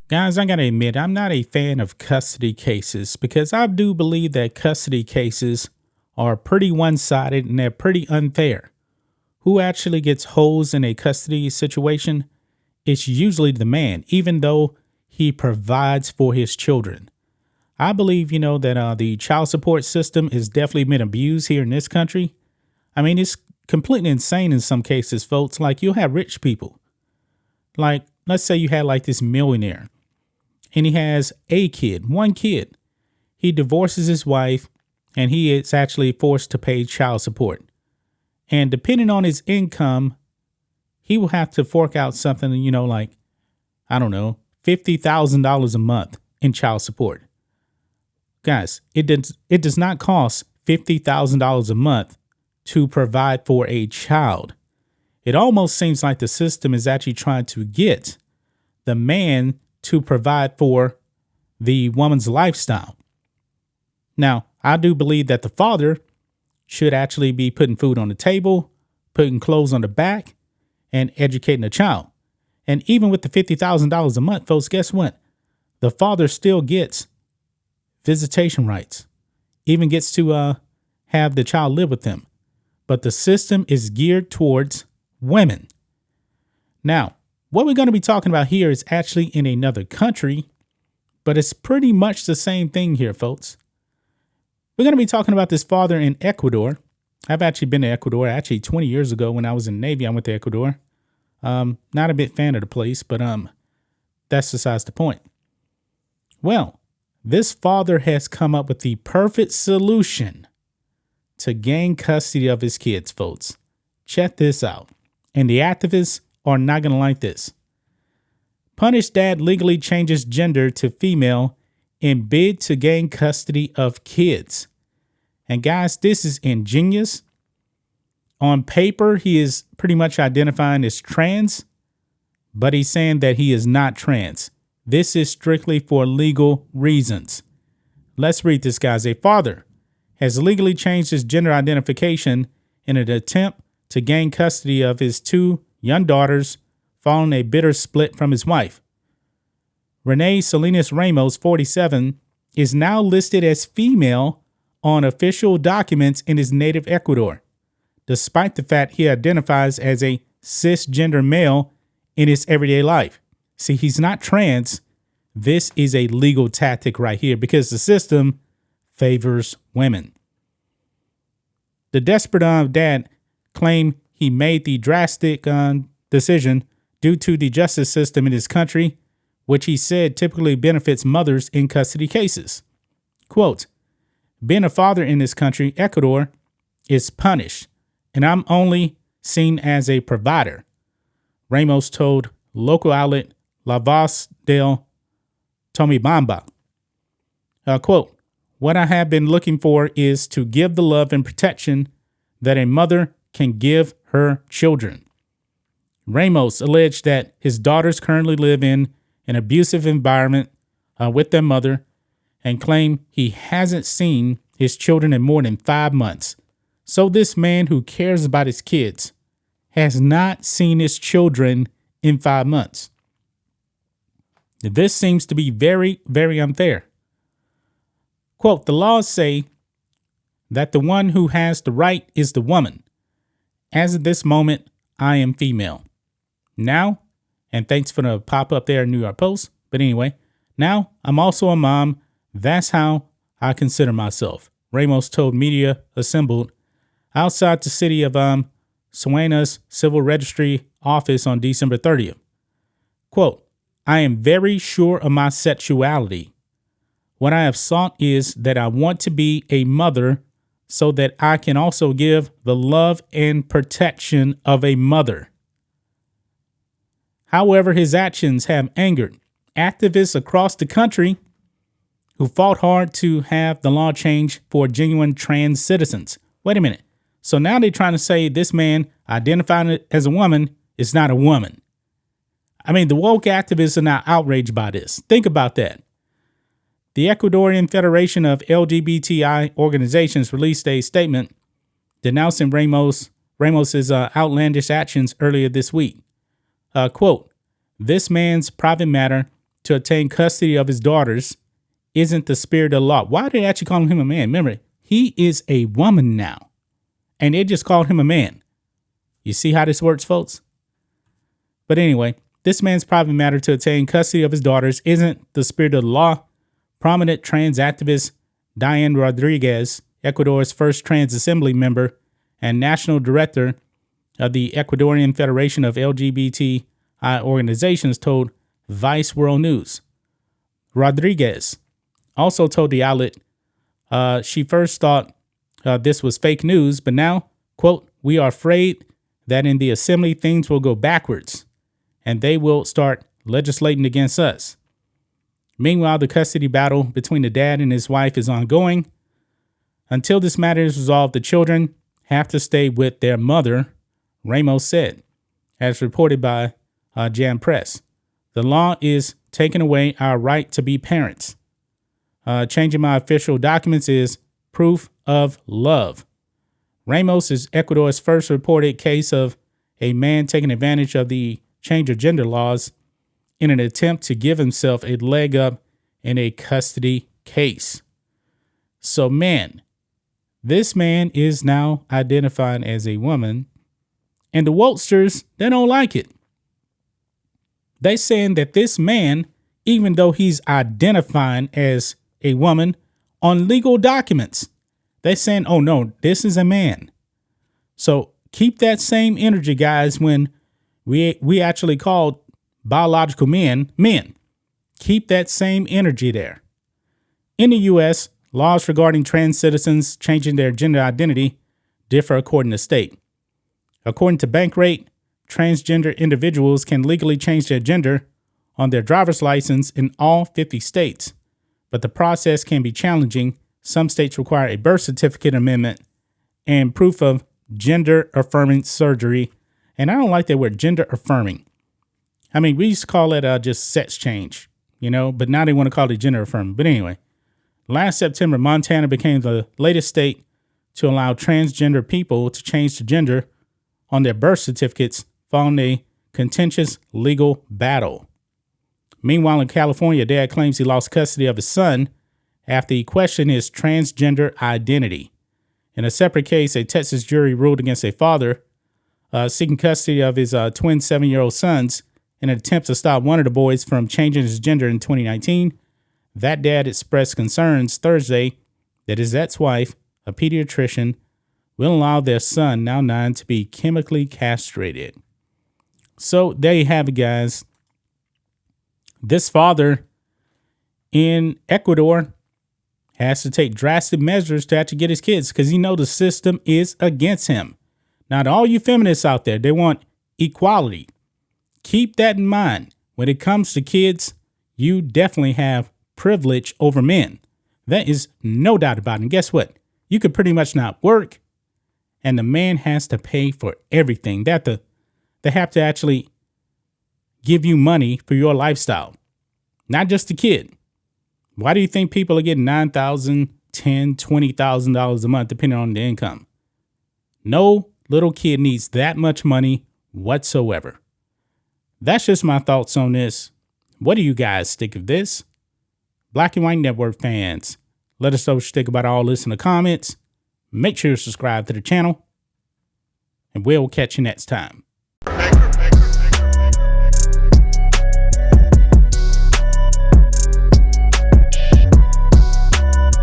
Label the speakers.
Speaker 1: Guys, I gotta admit, I'm not a fan of custody cases because I do believe that custody cases are pretty one sided and they're pretty unfair. Who actually gets holes in a custody situation? It's usually the man, even though he provides for his children. I believe, that the child support system has definitely been abused here in this country. I mean, it's completely insane in some cases, folks. Like, you'll have rich people. Like, let's say you had like this millionaire and he has a kid, one kid. He divorces his wife and he is actually forced to pay child support. And depending on his income, he will have to fork out something, like, I don't know, $50,000 a month in child support. Guys, it does not cost $50,000 a month to provide for a child. It almost seems like the system is actually trying to get the man to provide for the woman's lifestyle. Now, I do believe that the father should actually be putting food on the table, putting clothes on the back, and educating the child. And even with the $50,000 a month, folks, guess what? The father still gets visitation rights, even gets to have the child live with them. But the system is geared towards women. Now, what we're going to be talking about here is actually in another country, but it's pretty much the same thing here, folks. We're going to be talking about this father in Ecuador. I've actually been to Ecuador. Actually, 20 years ago when I was in the Navy, I went to Ecuador. Not a big fan of the place, but that's besides the point. Well, this father has come up with the perfect solution to gain custody of his kids, folks. Check this out. And the activists are not going to like this. Punished dad legally changes gender to female in bid to gain custody of kids. And guys, this is ingenious. On paper, he is pretty much identifying as trans, but he's saying that he is not trans. This is strictly for legal reasons. Let's read this, guys. A father has legally changed his gender identification in an attempt to gain custody of his two young daughters following a bitter split from his wife. Renee Salinas Ramos, 47, is now listed as female on official documents in his native Ecuador, despite the fact he identifies as a cisgender male in his everyday life. See, he's not trans. This is a legal tactic right here because the system favors women. The desperate dad claimed he made the drastic decision due to the justice system in his country, which he said typically benefits mothers in custody cases. Quote, being a father in this country, Ecuador, is punished, and I'm only seen as a provider, Ramos told local outlet La Voz del Tomibamba. Quote, what I have been looking for is to give the love and protection that a mother can give her children. Ramos alleged that his daughters currently live in an abusive environment with their mother and claimed he hasn't seen his children in more than 5 months. So this man who cares about his kids has not seen his children in 5 months. This seems to be very, very unfair. Quote, the laws say that the one who has the right is the woman. As of this moment, I am female. Now, and thanks for the pop up there in New York Post. But anyway, now I'm also a mom. That's how I consider myself, Ramos told media assembled outside the city of Suena's civil registry office on December 30th. Quote, I am very sure of my sexuality. What I have sought is that I want to be a mother so that I can also give the love and protection of a mother. However, his actions have angered activists across the country who fought hard to have the law change for genuine trans citizens. Wait a minute. So now they're trying to say this man identifying as a woman is not a woman. I mean, the woke activists are now outraged by this. Think about that. The Ecuadorian Federation of LGBTI organizations released a statement denouncing Ramos's outlandish actions earlier this week. Quote, this man's private matter to obtain custody of his daughters isn't the spirit of the law. Why are they actually calling him a man? Remember, he is a woman now, and they just called him a man. You see how this works, folks? But anyway, this man's private matter to obtain custody of his daughters isn't the spirit of the law. Prominent trans activist Diane Rodriguez, Ecuador's first trans assembly member and national director of the Ecuadorian Federation of LGBTI organizations, told Vice World News. Rodriguez also told the outlet she first thought this was fake news, but now, quote, "We are afraid that in the assembly things will go backwards and they will start legislating against us." Meanwhile, the custody battle between the dad and his wife is ongoing. Until this matter is resolved, the children have to stay with their mother, Ramos said, as reported by Jam Press. The law is taking away our right to be parents. Changing my official documents is proof of love. Ramos is Ecuador's first reported case of a man taking advantage of the change of gender laws in an attempt to give himself a leg up in a custody case. So, man, this man is now identified as a woman, and the wokesters, they don't like it. They saying that this man, even though he's identifying as a woman on legal documents, they saying, oh no, this is a man. So keep that same energy, guys, when we actually called biological men. Keep that same energy there. In the U.S., laws regarding trans citizens changing their gender identity differ according to state. According to Bankrate, transgender individuals can legally change their gender on their driver's license in all 50 states, but the process can be challenging. Some states require a birth certificate amendment and proof of gender affirming surgery. And I don't like that word, gender affirming. I mean, we used to call it just sex change, but now they want to call it gender affirming. But anyway, last September, Montana became the latest state to allow transgender people to change the gender on their birth certificates following a contentious legal battle. Meanwhile, in California, a dad claims he lost custody of his son after he questioned his transgender identity. In a separate case, a Texas jury ruled against a father seeking custody of his twin 7-year-old sons in an attempt to stop one of the boys from changing his gender in 2019. That dad expressed concerns Thursday that his ex-wife, a pediatrician, will allow their son, now 9, to be chemically castrated. So there you have it, guys. This father in Ecuador has to take drastic measures to actually get his kids because he knows the system is against him. Now, to all you feminists out there, they want equality. Keep that in mind. When it comes to kids, you definitely have privilege over men. There is no doubt about it. And guess what? You could pretty much not work, and the man has to pay for everything. They have to actually give you money for your lifestyle, not just the kid. Why do you think people are getting $9,000, $10,000, $20,000 a month, depending on the income? No little kid needs that much money whatsoever. That's just my thoughts on this. What do you guys think of this? Black and White Network fans, let us know what you think about all this in the comments. Make sure to subscribe to the channel, and we'll catch you next time.